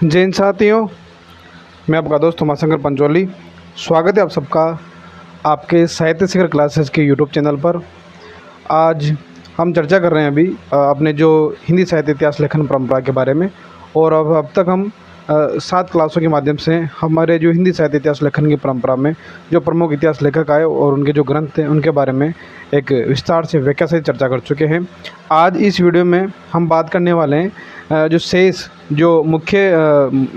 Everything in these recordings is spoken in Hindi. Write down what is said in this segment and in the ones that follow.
जय हिंद साथियों, मैं आपका दोस्त उमाशंकर पंचोली। स्वागत है आप सबका आपके साहित्य शिखर क्लासेस के यूट्यूब चैनल पर। आज हम चर्चा कर रहे हैं अभी अपने जो हिंदी साहित्य इतिहास लेखन परंपरा के बारे में। और अब तक हम 7 क्लासों के माध्यम से हमारे जो हिंदी साहित्य इतिहास लेखन की परंपरा में जो प्रमुख इतिहास लेखक आए और उनके जो ग्रंथ थे उनके बारे में एक विस्तार से व्याख्या से चर्चा कर चुके हैं। आज इस वीडियो में हम बात करने वाले हैं जो शेष जो मुख्य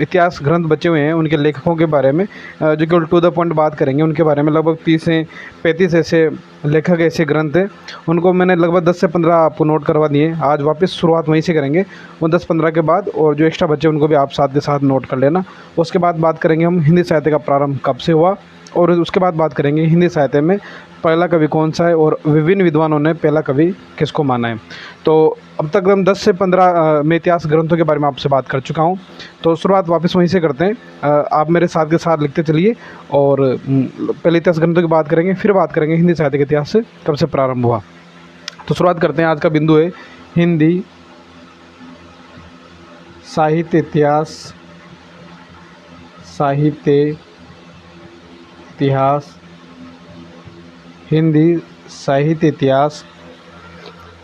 इतिहास ग्रंथ बचे हुए हैं उनके लेखकों के बारे में, जो केवल टू द पॉइंट बात करेंगे उनके बारे में। लगभग 30 से 35 ऐसे लेखक ऐसे ग्रंथ हैं, उनको मैंने लगभग 10 से 15 आपको नोट करवा दिए। आज वापस शुरुआत वहीं से करेंगे वो 10-15 के बाद, और जो एक्स्ट्रा बच्चे उनको भी आप साथ के साथ नोट कर लेना। उसके बाद बात करेंगे हम हिंदी साहित्य का प्रारंभ कब से हुआ, और उसके बाद बात करेंगे हिंदी साहित्य में पहला कवि कौन सा है और विभिन्न विद्वानों ने पहला कवि किसको माना है। तो अब तक हम 10 से 15 में इतिहास ग्रंथों के बारे में आपसे बात कर चुका हूँ। तो शुरुआत वापस वहीं से करते हैं। आप मेरे साथ के साथ लिखते चलिए और पहले इतिहास ग्रंथों की बात करेंगे, फिर बात करेंगे हिंदी साहित्य के इतिहास से कब से प्रारंभ हुआ। तो शुरुआत करते हैं। आज का बिंदु है हिंदी साहित्य इतिहास। हिंदी साहित्य इतिहास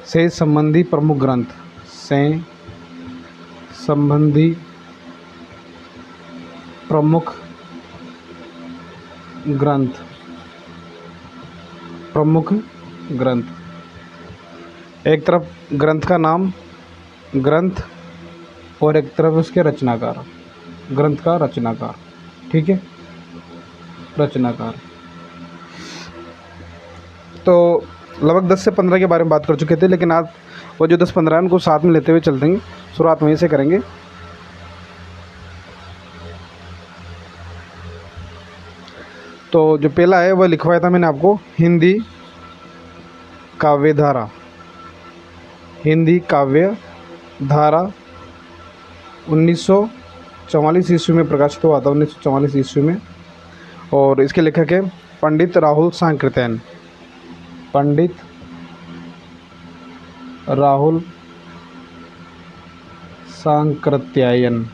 से संबंधी प्रमुख ग्रंथ। प्रमुख ग्रंथ। एक तरफ ग्रंथ का नाम ग्रंथ और एक तरफ उसके रचनाकार, ग्रंथ का रचनाकार। ठीक है, रचनाकार। तो लगभग 10 से 15 के बारे में बात कर चुके थे, लेकिन आज वो जो 10-15 है उनको साथ में लेते हुए चलते हैं। शुरुआत वहीं से करेंगे। तो जो पहला है वह लिखवाया था मैंने आपको, हिंदी काव्यधारा। हिंदी काव्यधारा 1944 ईस्वी में प्रकाशित हुआ था, 1944 ईस्वी में। और इसके लेखक है पंडित राहुल सांकृत्यायन। पंडित राहुल सांकृत्यायन।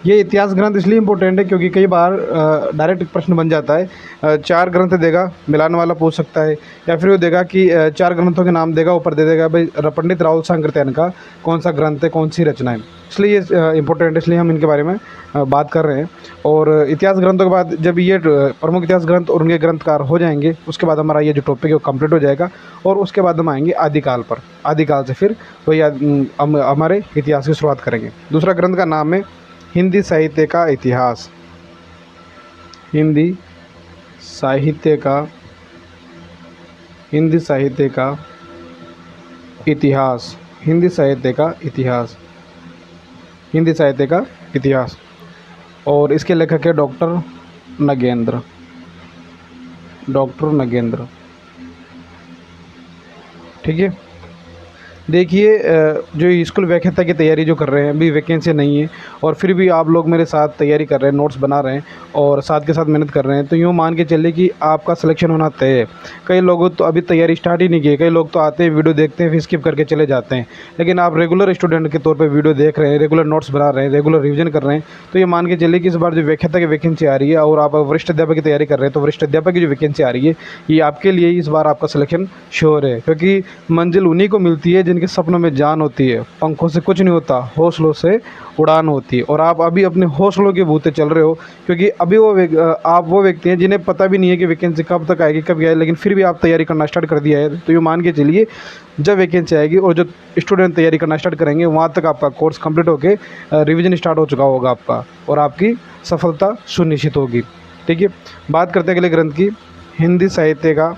ये इतिहास ग्रंथ इसलिए इम्पोर्टेंट है क्योंकि कई बार डायरेक्ट प्रश्न बन जाता है। 4 ग्रंथ देगा, मिलान वाला पूछ सकता है, या फिर वो देगा कि 4 ग्रंथों के नाम देगा, ऊपर दे देगा भाई पंडित राहुल सांकृत्यायन का कौन सा ग्रंथ है, कौन सी रचना है। इसलिए ये इम्पोर्टेंट है, इसलिए हम इनके बारे में बात कर रहे हैं। और इतिहास ग्रंथों के बाद जब ये प्रमुख इतिहास ग्रंथ और उनके ग्रंथकार हो जाएंगे, उसके बाद हमारा ये जो टॉपिक है वो कंप्लीट हो जाएगा। और उसके बाद हम आएंगे आदिकाल पर। आदिकाल से फिर वही हम हमारे इतिहास की शुरुआत करेंगे। दूसरा ग्रंथ का नाम है हिंदी साहित्य का इतिहास। हिंदी साहित्य का इतिहास। हिंदी साहित्य का इतिहास। हिंदी साहित्य का इतिहास। और इसके लेखक है डॉक्टर नगेंद्र। ठीक है। देखिए, जो स्कूल व्याख्याता की तैयारी जो कर रहे हैं, अभी वैकेंसी नहीं है और फिर भी आप लोग मेरे साथ तैयारी कर रहे हैं, नोट्स बना रहे हैं और साथ के साथ मेहनत कर रहे हैं, तो यूँ मान के चलिए कि आपका सिलेक्शन होना तय है। कई लोग तो अभी तैयारी स्टार्ट ही नहीं की, कई लोग तो आते हैं, वीडियो देखते हैं, फिर स्किप करके चले जाते हैं। लेकिन आप रेगुलर स्टूडेंट के तौर पर वीडियो देख रहे हैं, रेगुलर नोट्स बना रहे हैं, रेगुलर रिविजन कर रहे हैं, तो ये मान के चलिए कि इस बार जो व्याख्याता की वैकेंसी आ रही है और आप वरिष्ठ अध्यापक की तैयारी कर रहे हैं, तो वरिष्ठ अध्यापक की जो वैकेंसी आ रही है, ये आपके लिए इस बार आपका सिलेक्शन श्योर है। क्योंकि मंजिल उन्हीं को मिलती है जिनके सपनों में जान होती है। पंखों से कुछ नहीं होता, हौसलों से उड़ान होती है। और आप अभी अपने हौसलों के बूते चल रहे हो, क्योंकि अभी आप वो व्यक्ति हैं जिन्हें पता भी नहीं है कि वैकेंसी कब तक आएगी, कब आएगी, लेकिन फिर भी आप तैयारी करना स्टार्ट कर दिया है। तो ये मान के चलिए जब वैकेंसी आएगी और जो स्टूडेंट तैयारी करना स्टार्ट करेंगे, वहाँ तक आपका कोर्स कंप्लीट होकर रिविजन स्टार्ट हो चुका होगा आपका, और आपकी सफलता सुनिश्चित होगी। ठीक है, बात करते हैं अगले ग्रंथ की। हिंदी साहित्य का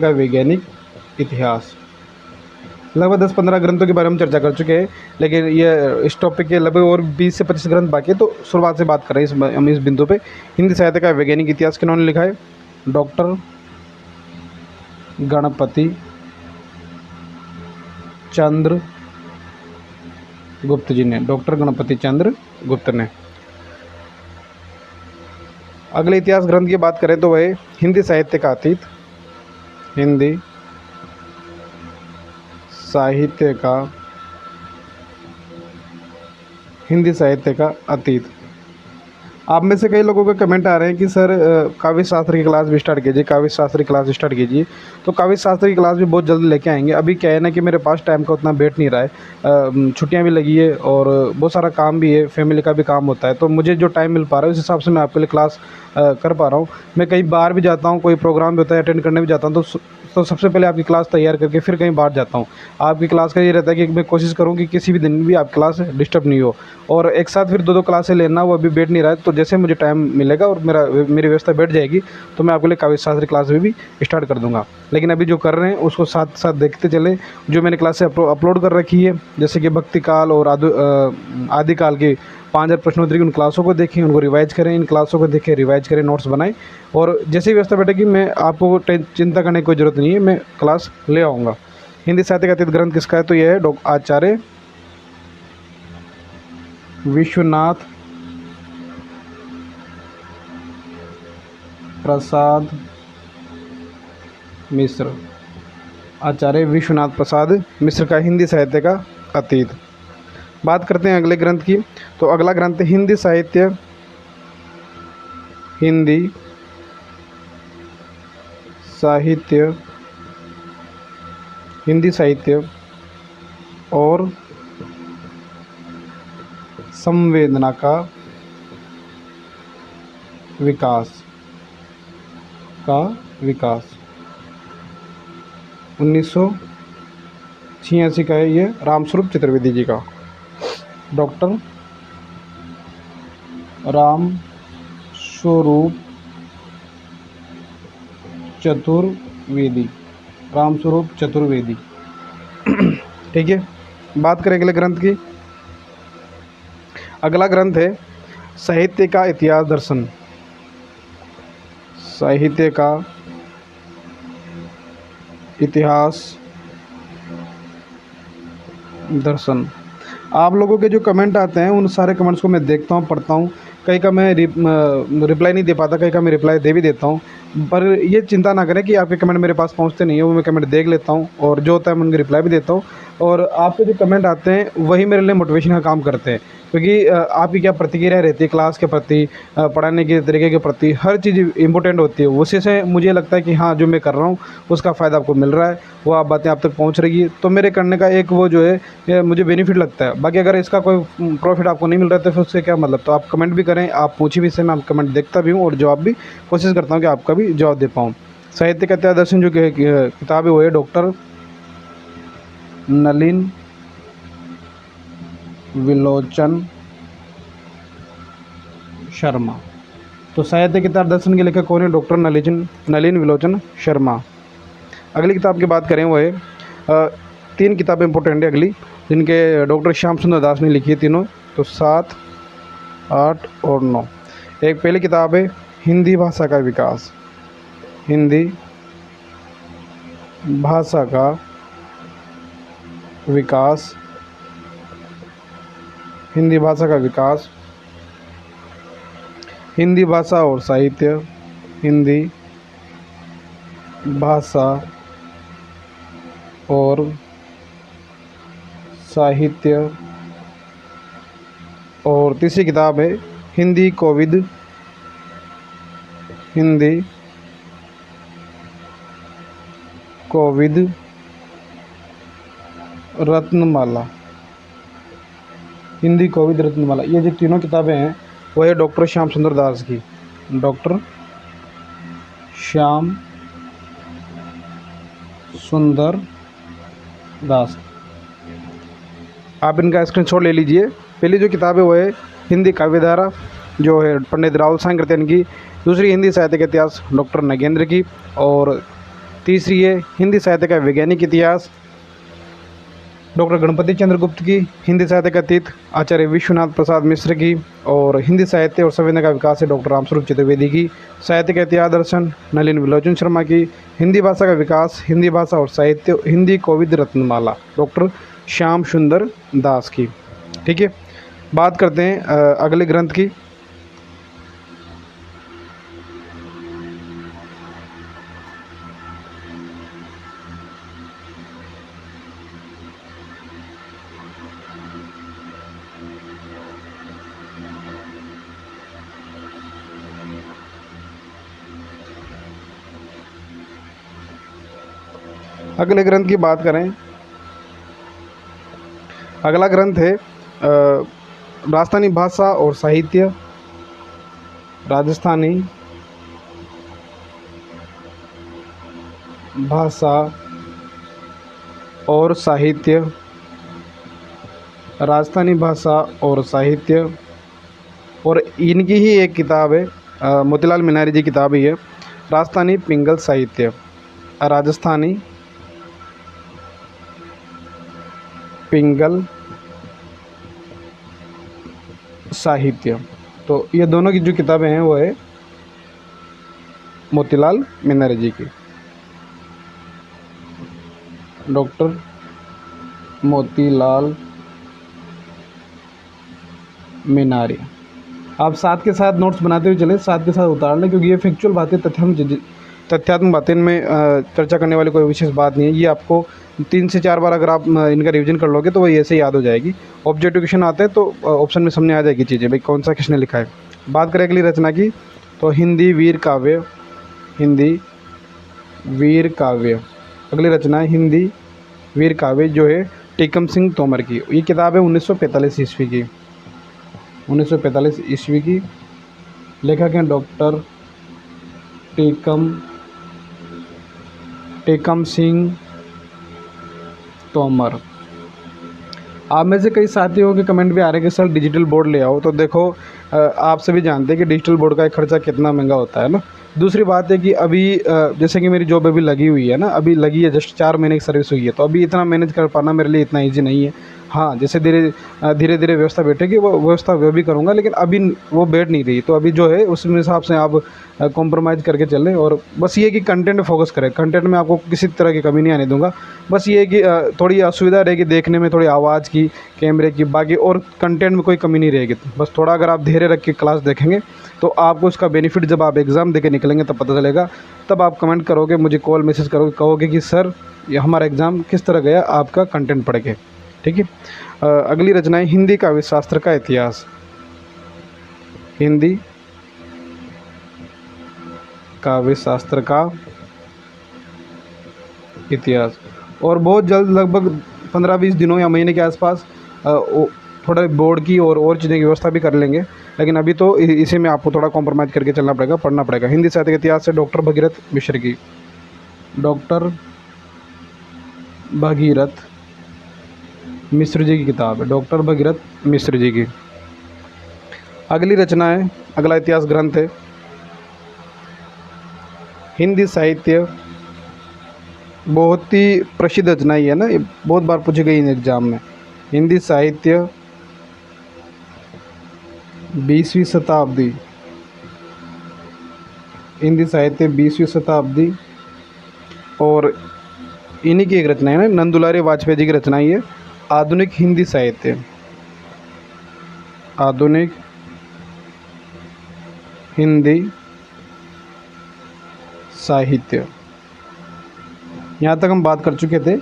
वैज्ञानिक इतिहास। लगभग 10-15 ग्रंथों के बारे में चर्चा कर चुके हैं, लेकिन ये इस टॉपिक के लगभग और 20 से 25 ग्रंथ बाकी है। तो शुरुआत से बात कर रहे हैं हम इस बिंदु पे। हिंदी साहित्य का वैज्ञानिक इतिहास किन्होंने लिखा है? डॉक्टर गणपति चंद्र गुप्त जी ने। डॉक्टर गणपति चंद्र गुप्त ने। अगले इतिहास ग्रंथ की बात करें तो वह हिंदी साहित्य का अतीत। हिंदी साहित्य का हिंदी साहित्य का अतीत। आप में से कई लोगों के कमेंट आ रहे हैं कि सर काव्य शास्त्र की क्लास भी स्टार्ट कीजिए, काव्य शास्त्र की क्लास स्टार्ट कीजिए। तो काव्य शास्त्र की क्लास भी बहुत जल्द लेके आएंगे। अभी क्या है ना कि मेरे पास टाइम का उतना बैठ नहीं रहा है, छुट्टियां भी लगी है और बहुत सारा काम भी है, फैमिली का भी काम होता है, तो मुझे जो टाइम मिल पा रहा है उस हिसाब से मैं आपके लिए क्लास कर पा रहा हूँ। मैं कहीं बाहर भी जाता हूँ, कोई प्रोग्राम भी होता है अटेंड करने भी जाता हूँ, तो सबसे पहले आपकी क्लास तैयार करके फिर कहीं बाहर जाता हूँ। आपकी क्लास का ये रहता है कि मैं कोशिश करूँ कि किसी भी दिन भी आपकी क्लास डिस्टर्ब नहीं हो, और एक साथ फिर दो दो क्लासें लेना वो अभी बैठ नहीं रहा है। तो जैसे मुझे टाइम मिलेगा और मेरी व्यवस्था बैठ जाएगी तो मैं आपके लिए काव्य शास्त्र क्लास भी स्टार्ट कर दूंगा। लेकिन अभी जो कर रहे हैं उसको साथ साथ देखते चले। जो मैंने क्लासें अपलोड कर रखी है जैसे कि भक्ति काल और आदिकाल की 5000 प्रश्नोत्तरी की, उन क्लासों को देखें, उनको रिवाइज करें, इन क्लासों को देखें, रिवाइज करें, नोट्स बनाएं, और जैसे ही व्यवस्था बैठेगी मैं आपको चिंता करने की कोई ज़रूरत नहीं है, मैं क्लास ले आऊँगा। हिंदी साहित्य का अतीत ग्रंथ किसका है? तो यह है आचार्य विश्वनाथ प्रसाद मिश्र। आचार्य विश्वनाथ प्रसाद मिश्र का हिंदी साहित्य का अतीत। बात करते हैं अगले ग्रंथ की। तो अगला ग्रंथ है हिंदी साहित्य हिंदी साहित्य और संवेदना का विकास 1986 का है। ये रामस्वरूप चतुर्वेदी जी का, डॉक्टर रामस्वरूप चतुर्वेदी। ठीक है, बात करें अगले ग्रंथ की। अगला ग्रंथ है साहित्य का इतिहास दर्शन। साहित्य का इतिहास दर्शन। आप लोगों के जो कमेंट आते हैं उन सारे कमेंट्स को मैं देखता हूँ, पढ़ता हूँ। कई का मैं रिप्लाई नहीं दे पाता, कई का मैं रिप्लाई दे भी देता हूँ। पर ये चिंता ना करें कि आपके कमेंट मेरे पास पहुँचते नहीं है, वो मैं कमेंट देख लेता हूँ और जो होता है मैं उनके रिप्लाई भी देता हूँ। और आपके जो कमेंट आते हैं वही मेरे लिए मोटिवेशन का काम करते हैं, क्योंकि आपकी क्या प्रतिक्रिया रहती है क्लास के प्रति, पढ़ाने के तरीके के प्रति, हर चीज़ इंपॉर्टेंट होती है। उसी से मुझे लगता है कि हाँ, जो मैं कर रहा हूँ उसका फ़ायदा आपको मिल रहा है, वो आप बातें आप तक पहुँच रही है, तो मेरे करने का एक वो जो है ये मुझे बेनिफिट लगता है। बाकी अगर इसका कोई प्रॉफिट आपको नहीं मिल रहा है तो फिर उससे क्या मतलब। तो आप कमेंट भी करें, आप पूछिए भी, इससे मैं कमेंट देखता भी हूँ और जवाब भी कोशिश करता हूँ कि आपका भी जवाब दे पाऊँ। साहित्य का इतिहास दर्शन जो किताब है वो है डॉक्टर नलिन विलोचन शर्मा। तो साहित्य के इतिहास दर्शन के लेखक कौन है? डॉक्टर नलिन विलोचन शर्मा। अगली किताब की बात करें वो है 3 किताबें इंपॉर्टेंट है अगली, जिनके डॉक्टर श्याम सुंदर दास ने लिखी है तीनों। तो 7, 8 और 9। एक पहली किताब है हिंदी भाषा का विकास। हिंदी भाषा का विकास। हिंदी भाषा का विकास, हिंदी भाषा और साहित्य। हिंदी भाषा और साहित्य। और तीसरी किताब है हिंदी कोविद रत्नमाला। हिंदी कोविद रत्नमाला। ये जो तीनों किताबें हैं वो है डॉक्टर श्याम सुंदर दास की। डॉक्टर श्याम सुंदर दास। आप इनका स्क्रीनशॉट ले लीजिए। पहली जो किताब है वो है हिंदी काव्यधारा, जो है पंडित राहुल सांकृत्यन की। दूसरी हिंदी साहित्य का इतिहास डॉक्टर नगेंद्र की। और तीसरी है हिंदी साहित्य का वैज्ञानिक इतिहास डॉक्टर गणपति चंद्र गुप्त की। हिंदी साहित्य का अतीत आचार्य विश्वनाथ प्रसाद मिश्र की। और हिंदी साहित्य और संवेदना का विकास है डॉक्टर रामस्वरूप चतुर्वेदी की। साहित्य का इतिहास दर्शन नलिन विलोचन शर्मा की। हिंदी भाषा का विकास, हिंदी भाषा और साहित्य, हिंदी कोविद रत्नमाला, डॉक्टर श्याम सुंदर दास की। ठीक है, बात करते हैं अगले ग्रंथ की। अगले ग्रंथ की बात करें, अगला ग्रंथ है राजस्थानी भाषा और साहित्य, राजस्थानी भाषा और साहित्य, राजस्थानी भाषा और साहित्य। और इनकी ही एक किताब है, मोतीलाल मीनारी जी किताब ही है, राजस्थानी पिंगल साहित्य, राजस्थानी पिंगल साहित्य। तो ये दोनों की जो किताबें हैं वो है मोतीलाल मीनारी जी की, डॉक्टर मोतीलाल मीनारी। आप साथ के साथ नोट्स बनाते हुए चलें, साथ के साथ उतार लें, क्योंकि ये फैक्चुअल बातें, तथ्यात्मक बातें, इनमें चर्चा करने वाली कोई विशेष बात नहीं है। ये आपको 3 से 4 बार अगर आप इनका रिवीजन कर लोगे तो वही ऐसे याद हो जाएगी। ऑब्जेक्टिव क्वेश्चन आते हैं तो ऑप्शन में सामने आ जाएगी चीज़ें, भाई कौन सा किसने लिखा है। बात करें अगली रचना की, तो हिंदी वीर काव्य, हिंदी वीर काव्य। अगली रचना है हिंदी वीर काव्य, जो है टीकम सिंह तोमर की। ये किताब है 1945 ईस्वी की, 1945 ईस्वी की। लेखक हैं डॉक्टर टीकम सिंह तोमर। आप में से कई साथियों के कमेंट भी आ रहे हैं कि सर डिजिटल बोर्ड ले आओ। तो देखो, आप सभी जानते हैं कि डिजिटल बोर्ड का एक खर्चा कितना महंगा होता है ना। दूसरी बात है कि अभी जैसे कि मेरी जॉब अभी लगी हुई है ना, अभी लगी है, जस्ट 4 महीने की सर्विस हुई है, तो अभी इतना मैनेज कर पाना मेरे लिए इतना ईजी नहीं है। हाँ, जैसे धीरे धीरे व्यवस्था बैठेगी, वो व्यवस्था वो भी करूँगा, लेकिन अभी वो बैठ नहीं रही। तो अभी जो है उस हिसाब से आप कॉम्प्रोमाइज़ करके चलें। और बस ये कि कंटेंट में फोकस करें, कंटेंट में आपको किसी तरह की कमी नहीं आने दूंगा। बस ये है कि थोड़ी असुविधा रहेगी देखने में, थोड़ी आवाज़ की, कैमरे की, बाकी और कंटेंट में कोई कमी नहीं रहेगी। बस थोड़ा अगर आप धैर्य रख के क्लास देखेंगे तो आपको उसका बेनिफिट जब आप एग्ज़ाम देके निकलेंगे तब पता चलेगा। तब आप कमेंट करोगे, मुझे कॉल मैसेज करोगे, कहोगे कि सर ये हमारा एग्ज़ाम किस तरह गया आपका कंटेंट पढ़ के। ठीक है। अगली रचना है हिंदी काव्य शास्त्र का इतिहास, हिंदी काव्य शास्त्र का इतिहास। और बहुत जल्द, लगभग 15-20 दिनों या महीने के आसपास थोड़ा बोर्ड की और चीज़ें की व्यवस्था भी कर लेंगे। लेकिन अभी तो इसी में आपको थोड़ा कॉम्प्रोमाइज़ करके चलना पड़ेगा, पढ़ना पड़ेगा। हिंदी साहित्य के इतिहास से डॉक्टर भगीरथ मिश्र की, डॉक्टर भगीरथ मिश्र जी की किताब है, डॉक्टर भगीरथ मिश्र जी की। अगली रचना है, अगला इतिहास ग्रंथ है हिंदी साहित्य। बहुत ही प्रसिद्ध रचना ही है ना, ये बहुत बार पूछी गई इन एग्जाम में। हिंदी साहित्य 20वीं शताब्दी, हिंदी साहित्य 20वीं शताब्दी। और इन्हीं की एक रचना है ना, नंदुलारे वाजपेयी जी की रचना ही है, आधुनिक हिंदी साहित्य, आधुनिक हिंदी साहित्य। यहाँ तक हम बात कर चुके थे।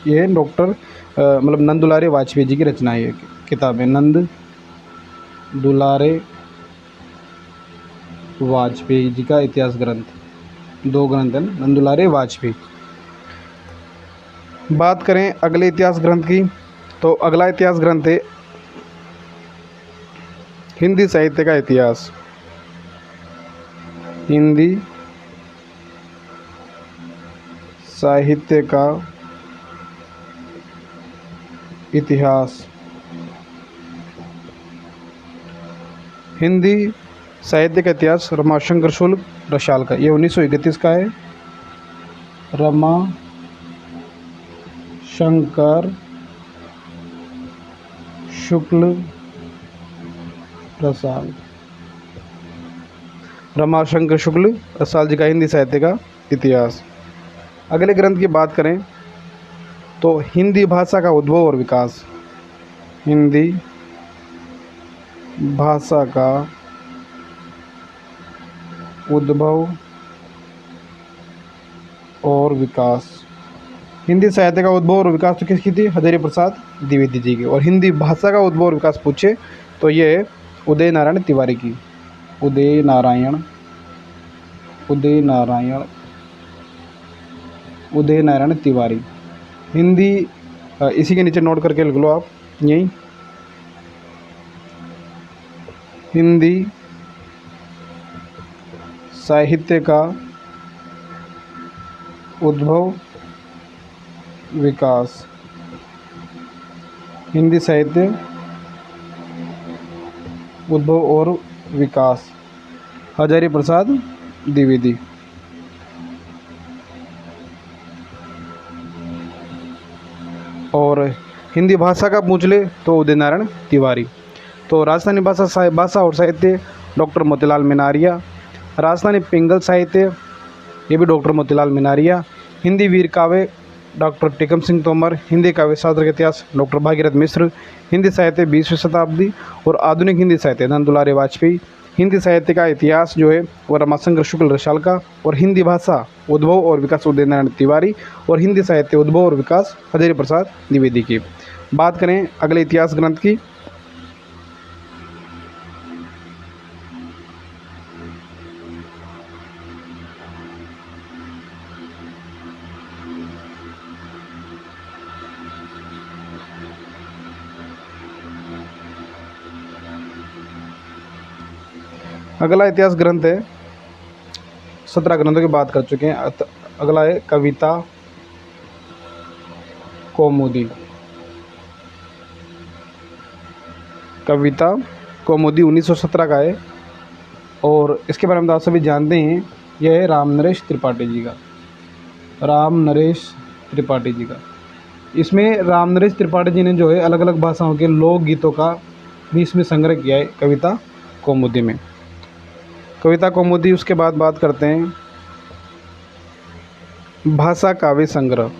ये डॉक्टर मतलब नंदुलारे वाजपेयी जी की रचना है, ये किताब है नंद दुलारे वाजपेयी जी का इतिहास ग्रंथ। 2 ग्रंथ है ना, नंदुलारे वाजपेयी। बात करें अगले इतिहास ग्रंथ की, तो अगला इतिहास ग्रंथ है हिंदी साहित्य का इतिहास, हिंदी साहित्य का इतिहास। हिंदी साहित्य का इतिहास रमाशंकर शुक्ल रसाल का, ये 1931 का है, रमाशंकर शुक्ल रसाल, रमाशंकर शुक्ल रसाल जी का हिंदी साहित्य का इतिहास। अगले ग्रंथ की बात करें तो हिंदी भाषा का उद्भव और विकास, हिंदी भाषा का उद्भव और विकास। हिंदी साहित्य का उद्भव और विकास तो किसकी थी? हजारी प्रसाद द्विवेदी जी की। और हिंदी भाषा का उद्भव और विकास पूछे तो ये है उदय नारायण तिवारी की, उदय नारायण उदय नारायण तिवारी। हिंदी इसी के नीचे नोट करके लिख लो आप यहीं, हिंदी साहित्य का उद्भव विकास, हिंदी साहित्य उद्भव और विकास, हजारी प्रसाद द्विवेदी। और हिंदी भाषा का पूछ ले तो उदय नारायण तिवारी। तो राजस्थानी भाषा और साहित्य डॉक्टर मोतीलाल मिनारिया। राजस्थानी पिंगल साहित्य ये भी डॉक्टर मोतीलाल मिनारिया। हिंदी वीर काव्य डॉक्टर टीकम सिंह तोमर। हिंदी काव्य शास्त्र का इतिहास डॉक्टर भागीरथ मिश्र। हिंदी साहित्य 20वीं शताब्दी और आधुनिक हिंदी साहित्य नंद दुलारी वाजपेयी। हिंदी साहित्य का इतिहास जो है वो रमाशंकर शुक्ल रसाल का। और हिंदी भाषा उद्भव और विकास उदय नारायण तिवारी। और हिंदी साहित्य उद्भव और विकास हजारी प्रसाद द्विवेदी की। बात करें अगले इतिहास ग्रंथ की, अगला इतिहास ग्रंथ है, 17 ग्रंथों की बात कर चुके हैं। अगला है कविता कौमुदी। कविता कौमुदी 1917 का है और इसके बारे में आप सभी जानते हैं। यह है राम नरेश त्रिपाठी जी का, राम नरेश त्रिपाठी जी का। इसमें राम नरेश त्रिपाठी जी ने जो है अलग अलग भाषाओं के लोकगीतों का भी इसमें संग्रह किया है कविता कौमुदी में। कविता कौमुदी। उसके बाद बात करते हैं भाषा काव्य संग्रह।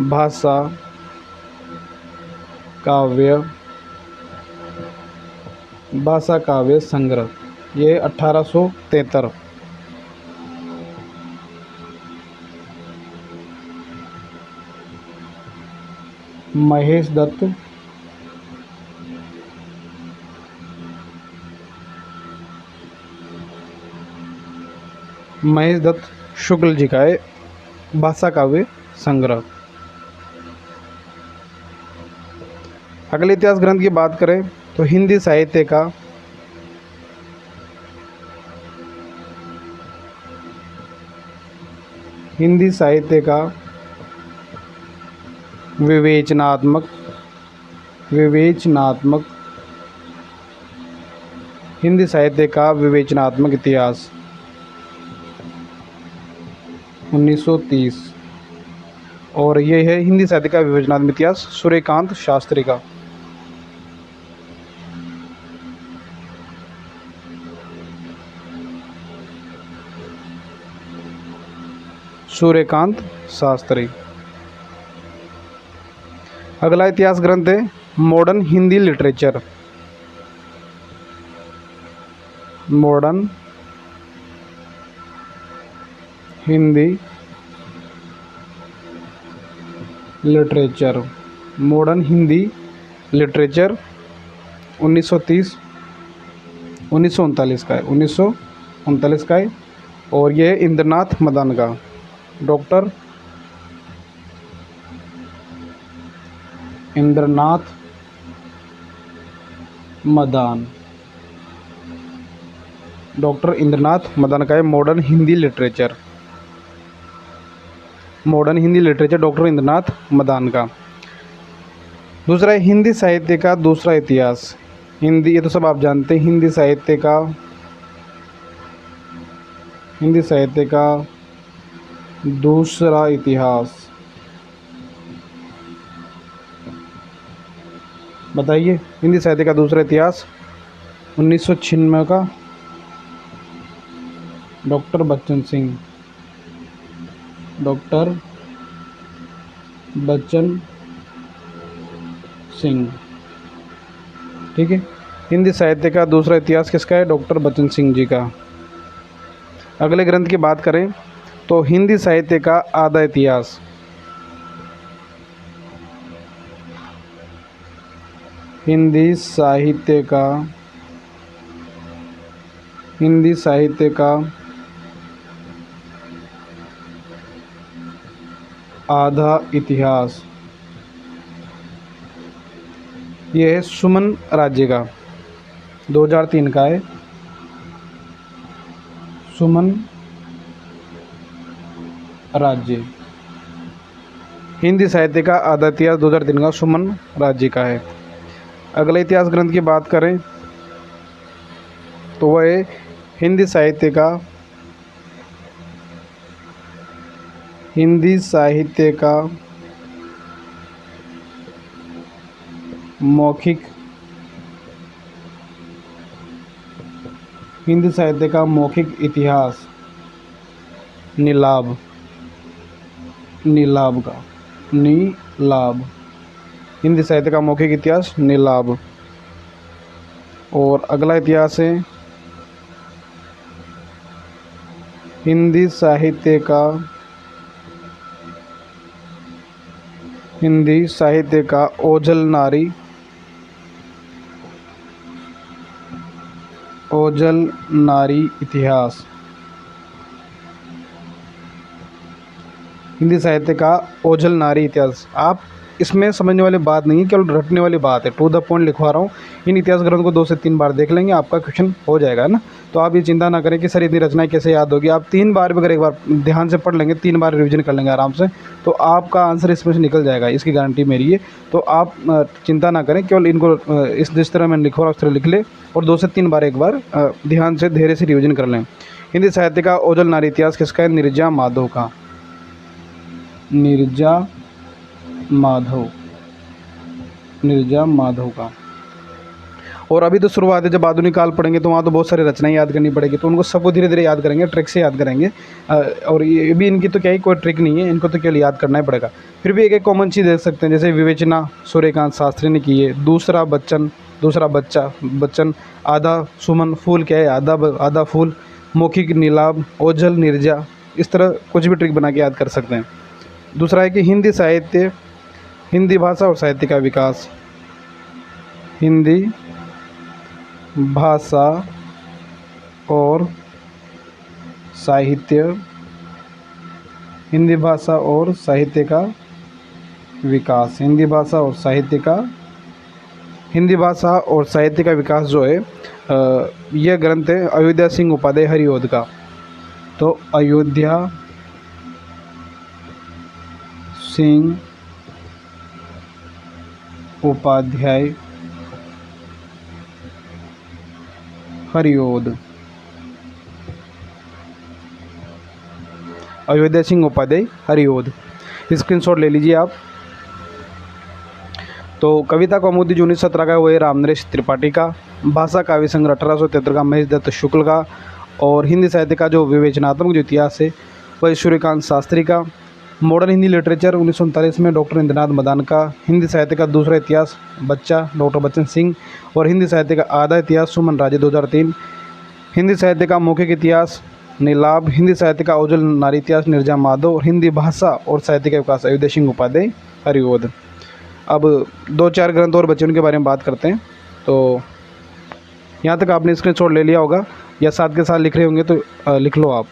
भाषा काव्य संग्रह ये 1873। महेश दत्त शुक्ल जी का है भाषा काव्य संग्रह। अगले इतिहास ग्रंथ की बात करें तो हिंदी साहित्य का विवेचनात्मक हिंदी साहित्य का विवेचनात्मक इतिहास 1930। और ये है हिंदी साहित्य का विवेचनात्मक इतिहास सूर्यकांत शास्त्री का। सूर्यकांत शास्त्री। अगला इतिहास ग्रंथ है modern Hindi literature. Modern Hindi literature. Modern Hindi literature 1939 का है। 1939 का है और ये है इंद्रनाथ मदान का, डॉक्टर इंद्रनाथ मदान। डॉक्टर इंद्रनाथ मदान का है modern Hindi literature. Modern Hindi literature doctor Indranath Madan का। दूसरा है हिंदी साहित्य का दूसरा इतिहास। हिंदी, ये तो सब आप जानते हैं। हिंदी साहित्य का दूसरा इतिहास बताइए। हिंदी साहित्य का दूसरा इतिहास 1996 का, डॉक्टर बच्चन सिंह। ठीक है, हिंदी साहित्य का दूसरा इतिहास किसका है? डॉक्टर बच्चन सिंह जी का। अगले ग्रंथ की बात करें तो हिंदी साहित्य का आधा इतिहास। हिंदी साहित्य का आधा इतिहास। ये है सुमन राज्य का, 2003 का है। सुमन राज्य हिंदी साहित्य का आधा इतिहास 2003 का सुमन राज्य का है। अगले इतिहास ग्रंथ की बात करें तो वह है हिंदी साहित्य का मौखिक इतिहास नीलाभ हिंदी साहित्य का मौखिक इतिहास नीलाभ। और अगला इतिहास है हिंदी साहित्य का ओझल नारी इतिहास। हिंदी साहित्य का ओझल नारी इतिहास। आप इसमें समझने वाली बात नहीं है, केवल रटने वाली बात है, टू द पॉइंट लिखवा रहा हूँ। इन इतिहास ग्रंथ को 2 से 3 बार देख लेंगे, आपका क्वेश्चन हो जाएगा ना। तो आप ये चिंता ना करें कि सर इतनी रचनाएं कैसे याद होगी। आप 3 बार भी अगर एक बार ध्यान से पढ़ लेंगे, 3 बार रिविजन कर लेंगे आराम से, तो आपका आंसर इसमें से निकल जाएगा, इसकी गारंटी मेरी है। तो आप चिंता ना करें, केवल इनको जिस तरह मैं लिखवा रहा हूँ उस तरह लिख ले, और 2 से 3 बार एक बार ध्यान से धैर्य से रिविजन कर लें। हिंदी साहित्य का ओझल नारी इतिहास किसका है? नीरजा माधव का। और अभी तो शुरुआत है, जब आधुनिक काल पढ़ेंगे तो वहाँ तो बहुत सारी रचनाएं याद करनी पड़ेगी, तो उनको सबको धीरे धीरे याद करेंगे, ट्रिक से याद करेंगे। और ये भी इनकी तो क्या ही कोई ट्रिक नहीं है, इनको तो केवल याद करना ही पड़ेगा। फिर भी एक कॉमन चीज़ देख सकते हैं, जैसे विवेचना सूर्यकांत शास्त्री ने की है, दूसरा बच्चन, आधा सुमन, फूल क्या है? आधा फूल, मौखिक नीलाभ, ओझल नीरजा। इस तरह कुछ भी ट्रिक बना के याद कर सकते हैं। दूसरा है कि हिंदी भाषा और साहित्य का विकास। हिंदी भाषा और साहित्य का विकास। हिंदी भाषा और साहित्य का विकास जो है, यह ग्रंथ है अयोध्या सिंह उपाध्याय हरिओद का। तो अयोध्या सिंह उपाध्याय हरिओद, अयोध्या सिंह उपाध्याय हरिओद, स्क्रीनशॉट ले लीजिए आप। तो कविता कौमुदी जो 1917 का वो है रामनरेश त्रिपाठी का। भाषा काव्य संग्रह 1873 का महेश दत्त शुक्ल का। और हिंदी साहित्य का जो विवेचनात्मक जो इतिहास है वह सूर्यकांत शास्त्री का। मॉडर्न हिंदी लिटरेचर 1939 में डॉक्टर इंद्रनाथ मदान का। हिंदी साहित्य का दूसरा इतिहास बच्चा डॉक्टर बच्चन सिंह। और हिंदी साहित्य का आधा इतिहास सुमन राज्य 2003। हिंदी साहित्य का मौखिक इतिहास नीलाभ। हिंदी साहित्य का ओझल नारी इतिहास नीरजा माधव। और हिंदी भाषा और साहित्य का विकास अयोध्या सिंह उपाध्याय हरिओद। अब 2-4 ग्रंथ और बच्चे उनके बारे में बात करते हैं। तो यहाँ तक आपने स्क्रीनशॉट ले लिया होगा या साथ के साथ लिख रहे होंगे तो लिख लो आप।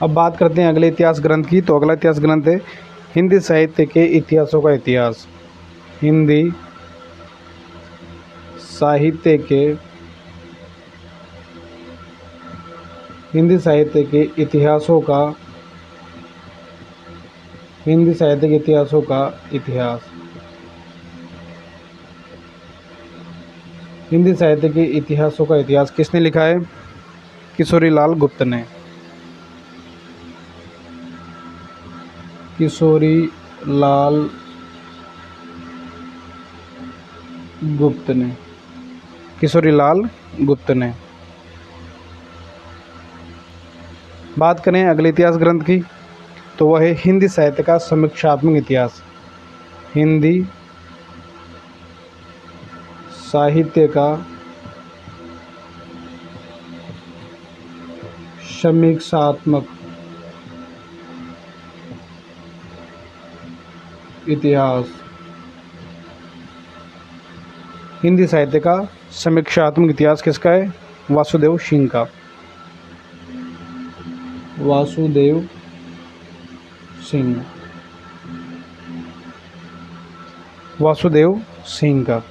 अब बात करते हैं अगले इतिहास ग्रंथ की। तो अगला इतिहास ग्रंथ है हिंदी साहित्य के इतिहासों का इतिहास। हिंदी साहित्य के इतिहासों का इतिहास। हिंदी साहित्य के इतिहासों का इतिहास किसने लिखा है? किशोरीलाल गुप्त ने। किशोरीलाल गुप्त ने। बात करें अगले इतिहास ग्रंथ की तो वह है हिंदी साहित्य का समीक्षात्मक इतिहास। हिंदी साहित्य का समीक्षात्मक इतिहास। हिंदी साहित्य का समीक्षात्मक इतिहास किसका है? वासुदेव सिंह का। वासुदेव सिंह। वासुदेव सिंह का।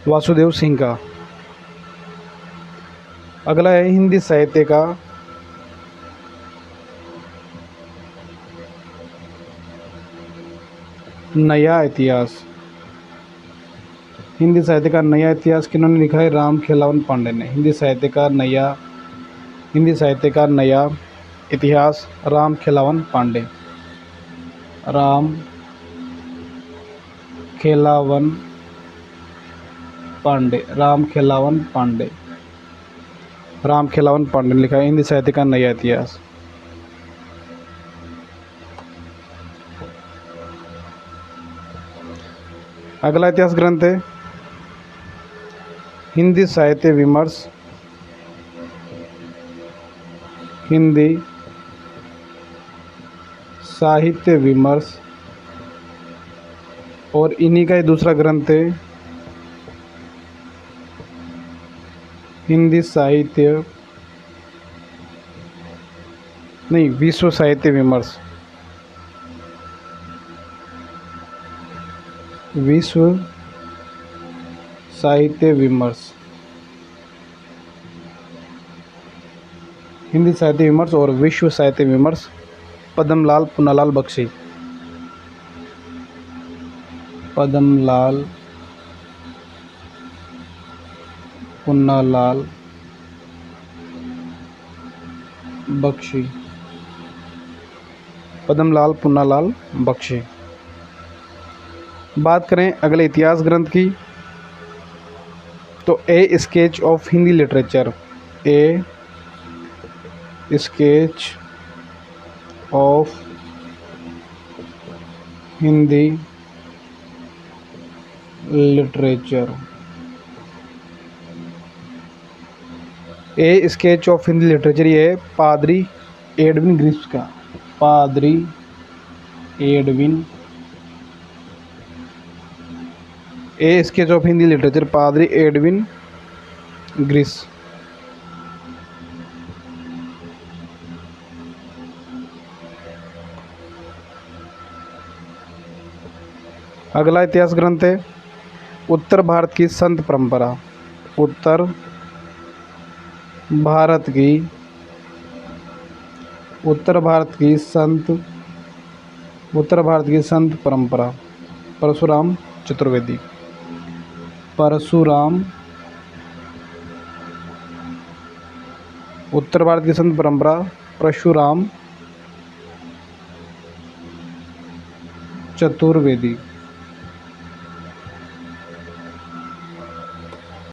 वासुदेव सिंह का। अगला है हिंदी साहित्य का नया इतिहास। हिंदी साहित्य का नया इतिहास किन्होंने लिखा है? राम खेलावन पांडे ने। हिंदी साहित्य का नया इतिहास राम खेलावन पांडे। राम खेलावन पांडे। राम खेलावन पांडे। राम खेलावन पांडे ने लिखा है हिंदी साहित्य का नया इतिहास। अगला इतिहास ग्रंथ है हिंदी साहित्य विमर्श। हिंदी साहित्य विमर्श। और इन्हीं का ही दूसरा ग्रंथ है हिंदी साहित्य नहीं विश्व साहित्य विमर्श। विश्व साहित्य विमर्श। हिंदी साहित्य विमर्श और विश्व साहित्य विमर्श पद्मलाल पुन्नालाल बख्शी। पद्मलाल पुन्नालाल बख्शी। पद्मलाल पुन्नालाल बख्शी। बात करें अगले इतिहास ग्रंथ की तो ए sketch of Hindi literature. A sketch of Hindi literature. A sketch of Hindi literature ये है पादरी एडविन ग्रिप्स का। पादरी Edwin. A sketch of Hindi literature पादरी एडविन ग्रिस। अगला इतिहास ग्रंथ है उत्तर भारत की संत परंपरा। उत्तर भारत की संत परंपरा परशुराम चतुर्वेदी। परशुराम। उत्तर भारत की संत परंपरा परशुराम चतुर्वेदी।